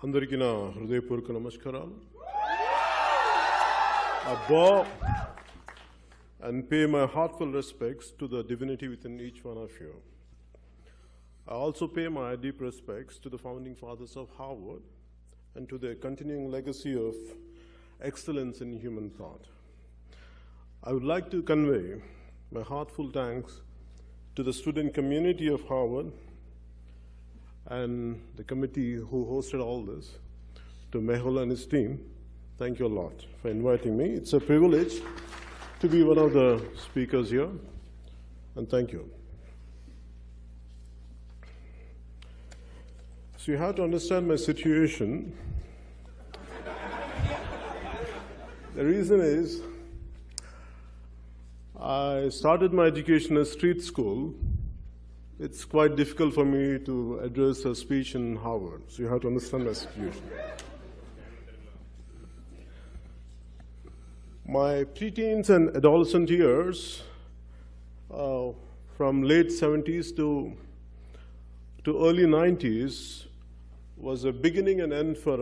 అందరికీ నా హృదయపూర్వక నమస్కారాలు. I bow and pay my heartfelt respects to the divinity within each one of you. I also pay my deep respects to the founding fathers of Harvard and to their continuing legacy of excellence in human thought. I would like to convey my heartfelt thanks to the student community of Harvard and the committee who hosted all this, to Mehul and his team. Thank you a lot for inviting me. It's a privilege to be one of the speakers here, and thank you. So you have to understand my situation. The reason is, I started my education at street school. It's quite difficult for me to address a speech in Harvard, so you have to understand my situation. My preteens and adolescent years, from late 70s to early 90s, was a beginning and end for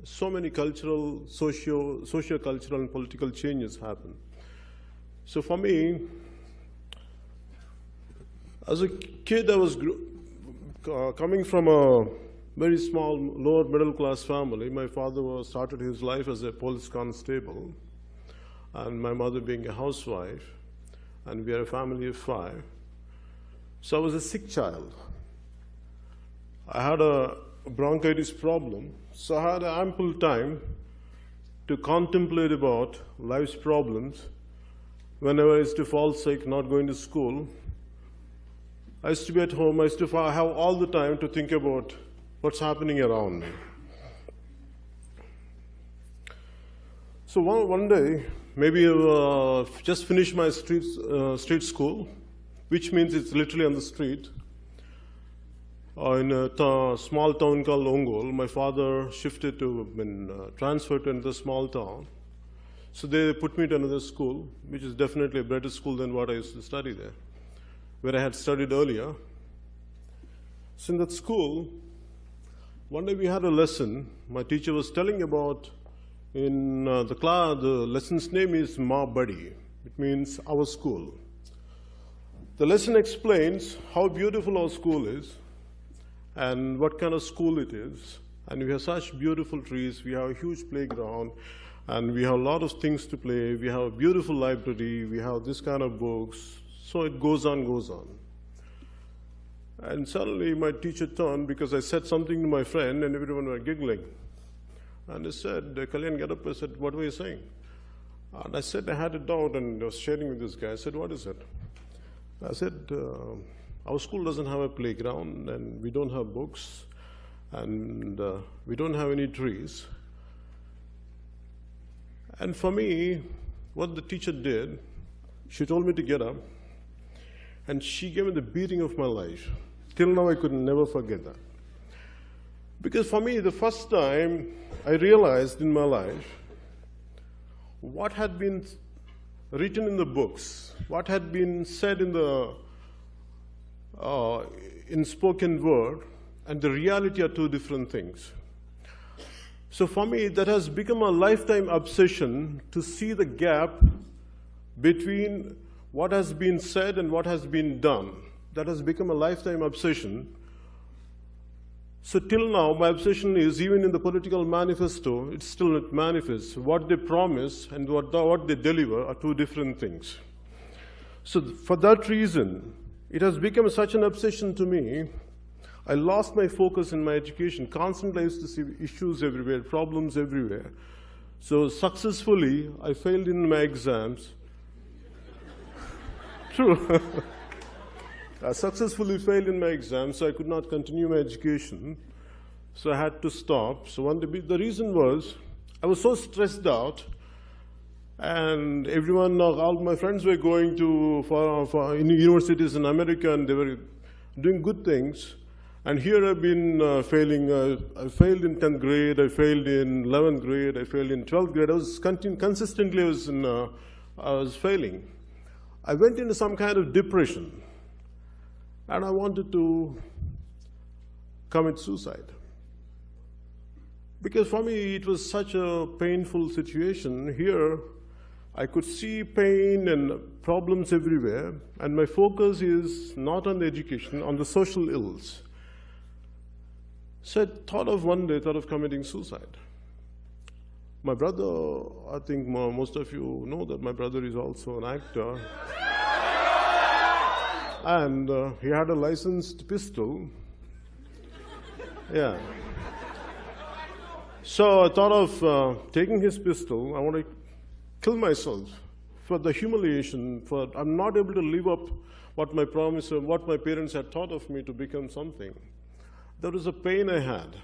so many cultural, socio-cultural and political changes happened. So for me, as a kid, I was coming from a very small, lower middle class family. My father started his life as a police constable, and my mother being a housewife, and we are a family of 5. So I was a sick child. I had a bronchitis problem, so I had ample time to contemplate about life's problems. Whenever I used to fall sick, not going to school, I used to be at home. I used to have all the time to think about what's happening around me. So one day, maybe just finished my street school, which means it's literally on the street, in a small town called Ongol. My father shifted to, transferred to another small town. So they put me to another school, which is definitely a better school than what I used to study there, where I had studied earlier. So in that school, one day we had a lesson. My teacher was telling about, in the class, the lesson's name is Ma Badi. It means our school. The lesson explains how beautiful our school is and what kind of school it is. And we have such beautiful trees, we have a huge playground, and we have a lot of things to play. We have a beautiful library, we have this kind of books. So it goes on. And suddenly my teacher turned because I said something to my friend and everyone were giggling. And I said, Kalyan, get up. I said, what were you saying? And I said, I had a doubt, and I was sharing with this guy. I said, what is it? I said, our school doesn't have a playground, and we don't have books, and we don't have any trees. And for me, what the teacher did, she told me to get up, and she gave me the beating of my life. Till now, I could never forget that. Because for me, the first time I realized in my life what had been written in the books, what had been said in spoken word, and the reality are two different things. So for me, that has become a lifetime obsession to see the gap between what has been said and what has been done. That has become a lifetime obsession. So till now, my obsession is, even in the political manifesto, it's still not manifest. What they promise and what they deliver are two different things. So for that reason, it has become such an obsession to me. I lost my focus in my education. Constantly I used to see issues everywhere, problems everywhere. So successfully, I failed in my exams. True. I successfully failed in my exams, so I could not continue my education. So I had to stop. So the reason was, I was so stressed out, and all my friends were going to for universities in America, and they were doing good things. And here I've been failing. I failed in 10th grade, I failed in 11th grade, I failed in 12th grade. I was consistently I was failing. I went into some kind of depression. And I wanted to commit suicide. Because for me, it was such a painful situation. Here, I could see pain and problems everywhere, and my focus is not on the education, on the social ills. So I thought of committing suicide. My brother, I think most of you know that my brother is also an actor. And he had a licensed pistol. Yeah. So I thought of taking his pistol. I want to kill myself for the humiliation, for I'm not able to live up what my promise and what my parents had taught of me to become something. There was a pain I had.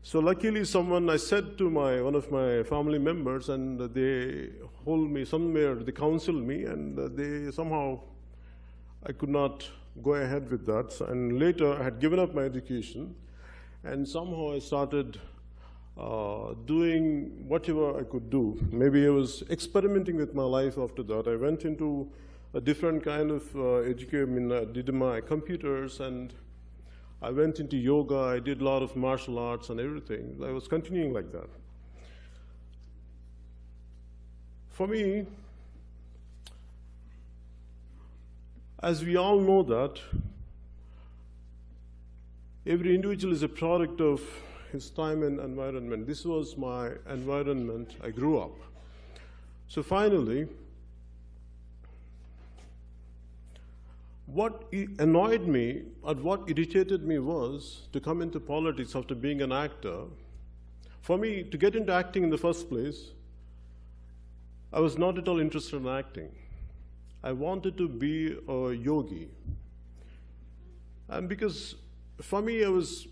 So luckily I said to one of my family members, and they hold me somewhere, they counseled me, and somehow I could not go ahead with that. And later I had given up my education, and somehow I started doing whatever I could do. Maybe I was experimenting with my life after that. I went into a different kind of education. I did my computers, and I went into yoga. I did a lot of martial arts and everything. I was continuing like that. For me, as we all know that, every individual is a product of his time and environment. This was my environment. I grew up. So finally, what annoyed me or what irritated me was to come into politics after being an actor. For me, to get into acting in the first place, I was not at all interested in acting. I wanted to be a yogi. And because for me, I wanted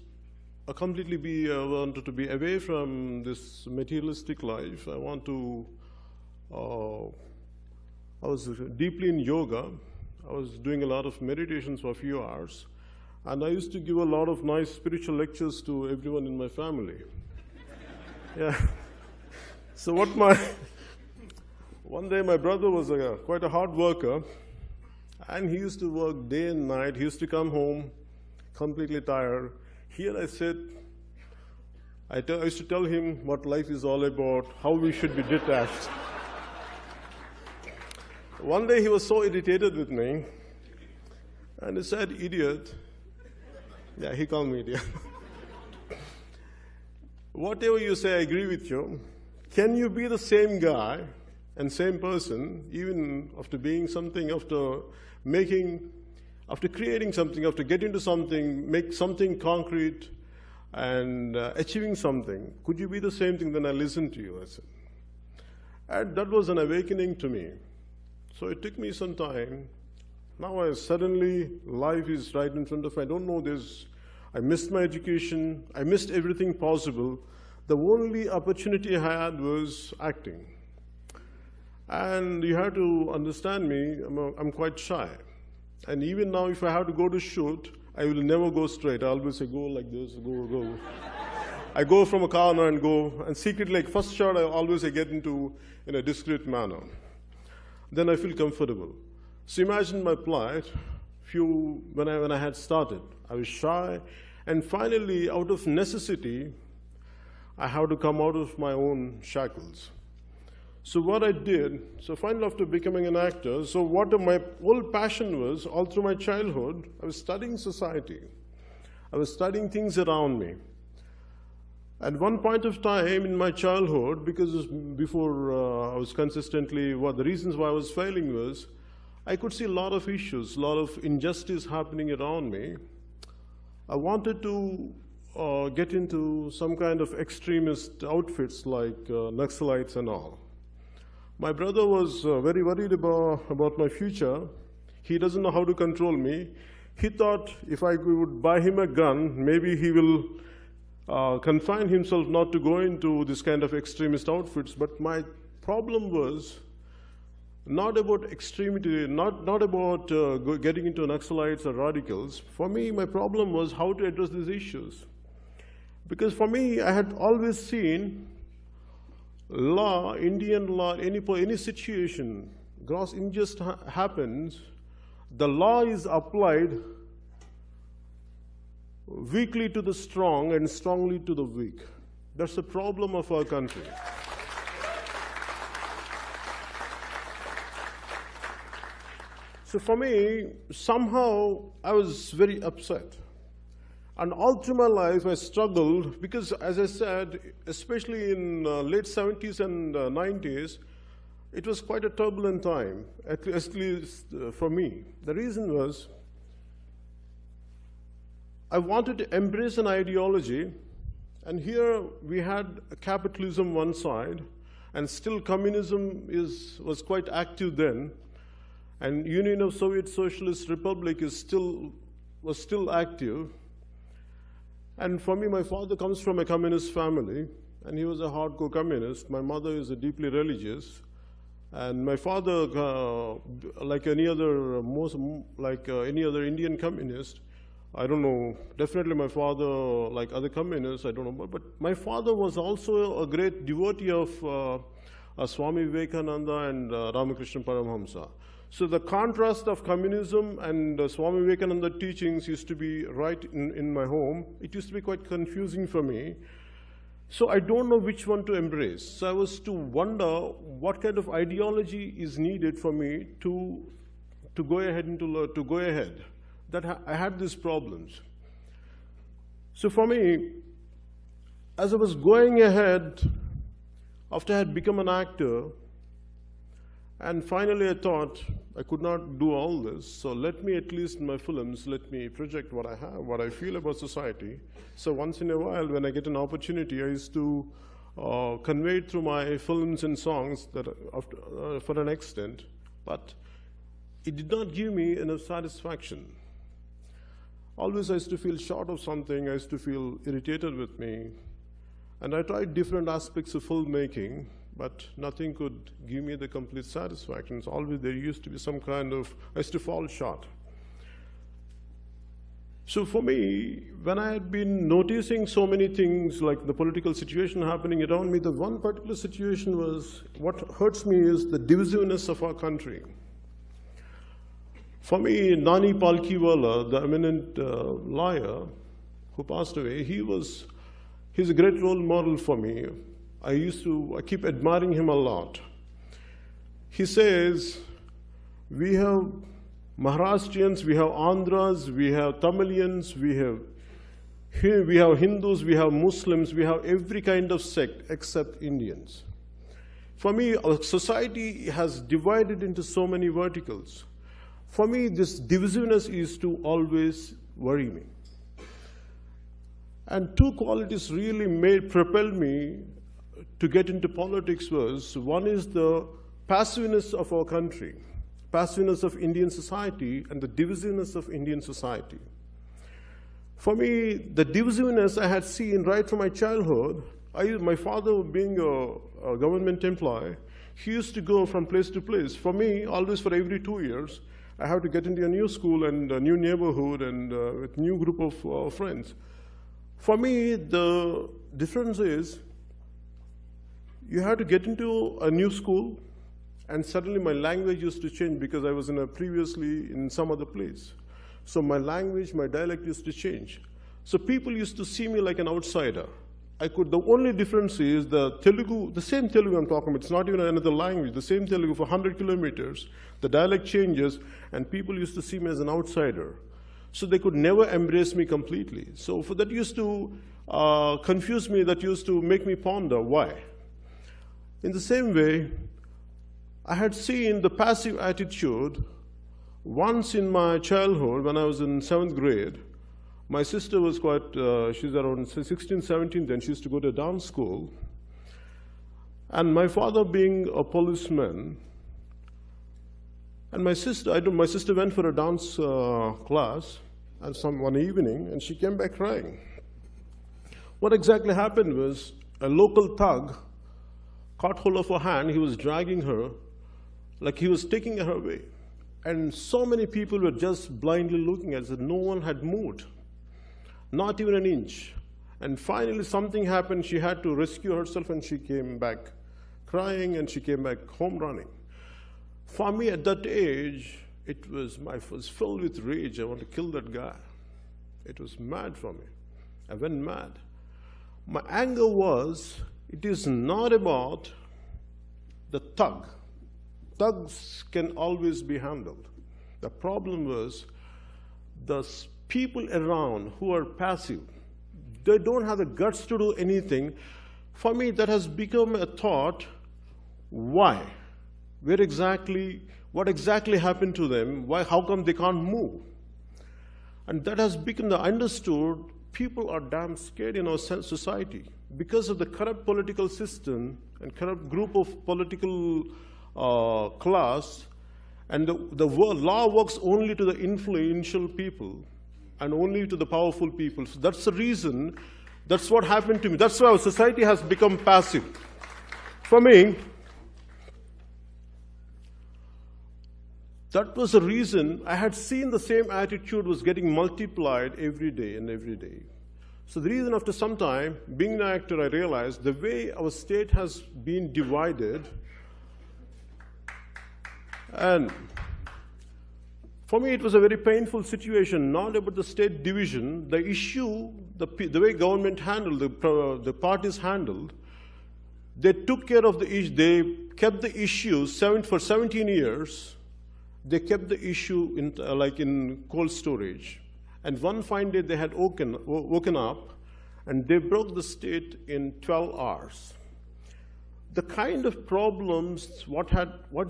to be away from this materialistic life. I was deeply in yoga. I was doing a lot of meditations for a few hours. And I used to give a lot of nice spiritual lectures to everyone in my family. Yeah. So one day my brother was quite a hard worker, and he used to work day and night. He used to come home completely tired. Here I said, I used to tell him what life is all about, how we should be detached. One day he was so irritated with me, and he said, "Idiot." Yeah, he called me idiot. "Whatever you say, I agree with you. Can you be the same guy and same person, even after being something, after creating something, after getting to something, make something concrete and achieving something? Could you be the same thing?" Then I listened to you, I said. And that was an awakening to me. So it took me some time. Now suddenly life is right in front of me. I don't know this. I missed my education. I missed everything possible. The only opportunity I had was acting. And you have to understand me, I'm quite shy. And even now, if I have to go to shoot, I will never go straight. I always say, go like this, go. I go from a corner and go, and secretly, like first shot, I get into in a discreet manner. Then I feel comfortable. So imagine my plight when I had started. I was shy, and finally, out of necessity, I had to come out of my own shackles. So what I did, finally after becoming an actor, what my whole passion was, all through my childhood, I was studying society. I was studying things around me. At one point of time in my childhood, because before I was consistently, the reasons why I was failing was, I could see a lot of issues, a lot of injustice happening around me. I wanted to get into some kind of extremist outfits like Naxalites and all. My brother was very worried about my future. He doesn't know how to control me. He thought if I would buy him a gun, maybe he will confine himself not to go into this kind of extremist outfits. But my problem was not about extremity, not about getting into Naxalites or radicals. For me, my problem was how to address these issues. Because for me, I had always seen law, Indian law, any situation, gross injustice happens, the law is applied weakly to the strong and strongly to the weak. That's the problem of our country. So for me, somehow I was very upset. And all through my life I struggled because, as I said, especially in late 70s and 90s, it was quite a turbulent time, at least for me. The reason was I wanted to embrace an ideology, and here we had capitalism one side, and still communism was quite active then, and Union of Soviet Socialist Republic was still active. And for me, my father comes from a communist family, and he was a hardcore communist. My mother is a deeply religious, and my father, like any other Indian communist, I don't know. Definitely, my father, like other communists, I don't know. But my father was also a great devotee of Swami Vivekananda and Ramakrishna Paramahamsa. So the contrast of communism and Swami Vivekananda teachings used to be right in my home. It used to be quite confusing for me. So I don't know which one to embrace. So I was to wonder what kind of ideology is needed for me to go ahead and to go ahead. That I had these problems. So for me, as I was going ahead, after I had become an actor, and finally I thought I could not do all this, so let me, at least in my films, let me project what I have, what I feel about society. So once in a while, when I get an opportunity, I used to convey it through my films and songs that for an extent, but it did not give me enough satisfaction. Always I used to feel short of something, I used to feel irritated with me, and I tried different aspects of filmmaking, but nothing could give me the complete satisfaction. So always there used to be some kind of, I used to fall short. So for me, when I had been noticing so many things like the political situation happening around me, the one particular situation was, what hurts me is the divisiveness of our country. For me, Nani Palkhiwala, the eminent lawyer who passed away, he's a great role model for me. I keep admiring him a lot. He says, we have Maharashtrians, we have Andhras, we have Tamilians, we have Hindus, we have Muslims, we have every kind of sect except Indians. For me, our society has divided into so many verticals. For me, this divisiveness is to always worry me. And two qualities really propelled me to get into politics was, one is the passiveness of our country, passiveness of Indian society, and the divisiveness of Indian society. For me, the divisiveness I had seen right from my childhood. My father, being a government employee, he used to go from place to place. For me, always for every 2 years, I have to get into a new school and a new neighborhood and with new group of friends. For me, the difference is, you have to get into a new school, and suddenly my language used to change because I was previously in some other place. So my language, my dialect used to change. So people used to see me like an outsider. The only difference is the Telugu, the same Telugu I'm talking about, it's not even another language, the same Telugu for 100 kilometers, the dialect changes, and people used to see me as an outsider. So they could never embrace me completely. So that used to confuse me, that used to make me ponder why. In the same way, I had seen the passive attitude once in my childhood when I was in 7th grade. My sister was she's around 16, 17 then, she used to go to a dance school. And my father being a policeman, and my sister went for a dance class one evening, and she came back crying. What exactly happened was, a local thug caught hold of her hand, he was dragging her, like he was taking her away. And so many people were just blindly looking at it, no one had moved, not even an inch. And finally something happened, she had to rescue herself, and she came back crying, and she came back home running. For me at that age, I was filled with rage, I want to kill that guy. It was mad for me. I went mad. My anger was, it is not about the thug. Thugs can always be handled. The problem was the people around who are passive. They don't have the guts to do anything. For me, that has become a thought, why? What exactly happened to them? Why, how come they can't move? And that has become the understood, people are damn scared in our society because of the corrupt political system and corrupt group of political class, and the law works only to the influential people and only to the powerful people. So that's the reason, that's what happened to me. That's why our society has become passive. For me, that was the reason I had seen the same attitude was getting multiplied every day and every day. So the reason after some time, being an actor, I realized the way our state has been divided, and for me it was a very painful situation, not about the state division, the issue, the way government handled, the parties handled, they took care of the issue, they kept the issue for 17 years, they kept the issue in cold storage. And one fine day they had woken up and they broke the state in 12 hours. The kind of problems, what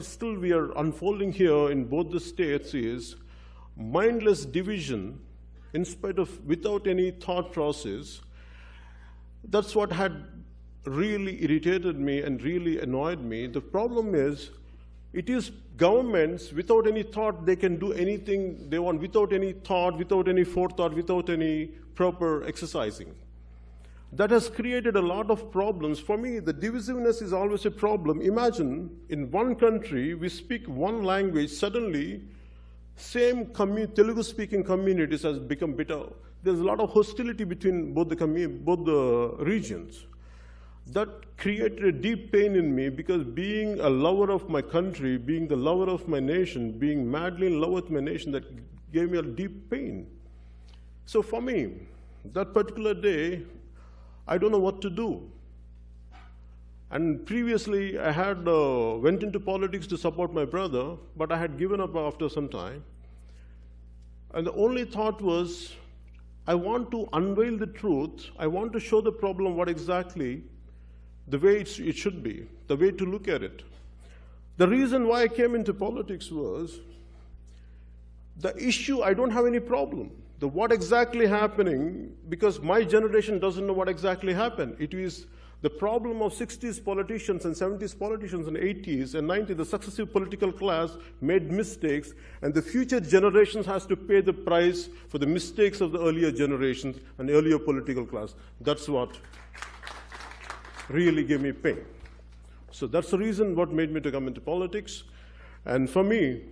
still we are unfolding here in both the states is mindless division without any thought process. That's what had really irritated me and really annoyed me. The problem is, it is governments, without any thought, they can do anything they want, without any thought, without any forethought, without any proper exercising. That has created a lot of problems. For me, the divisiveness is always a problem. Imagine, in one country, we speak one language, suddenly, same Telugu-speaking communities has become bitter. There's a lot of hostility between both the regions. That created a deep pain in me, because being a lover of my country, being the lover of my nation, being madly in love with my nation, that gave me a deep pain. So for me, that particular day, I don't know what to do. And previously, I had went into politics to support my brother, but I had given up after some time. And the only thought was, I want to unveil the truth. I want to show the problem what exactly, the way it should be, the way to look at it. The reason why I came into politics was, the issue, I don't have any problem. What exactly happening, because my generation doesn't know what exactly happened. It is the problem of 60s politicians and 70s politicians and 80s and 90s, the successive political class made mistakes, and the future generations has to pay the price for the mistakes of the earlier generations and earlier political class. That's what really gave me pain. So that's the reason what made me to come into politics. And for me,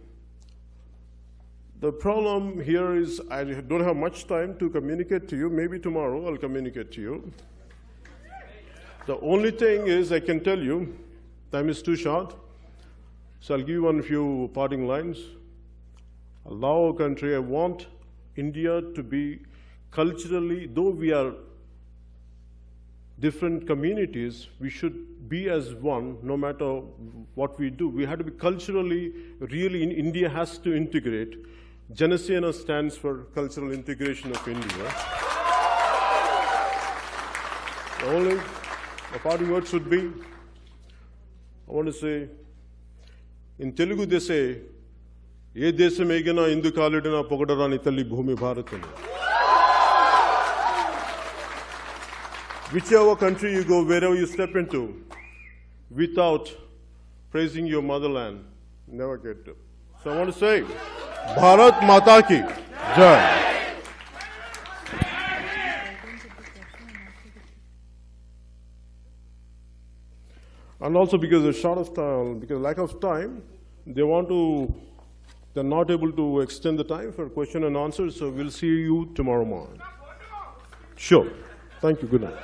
the problem here is I don't have much time to communicate to you. Maybe tomorrow I'll communicate to you. The only thing is I can tell you, time is too short, so I'll give you one few parting lines. I love our country. I want India to be culturally, though we are different communities, we should be as one no matter what we do. We have to be culturally, really, India has to integrate. Janasena stands for cultural integration of India. The parting words would be, I want to say, in Telugu they say, "Ye desam egina indu kalidina pogadarani talli bhumi bharatani." Whichever country you go, wherever you step into, without praising your motherland, never get to. So I want to say, Bharat Mata Ki Jai. And also because of short of time, because lack of time, they're not able to extend the time for question and answers, so we'll see you tomorrow morning. Sure. Thank you. Good night.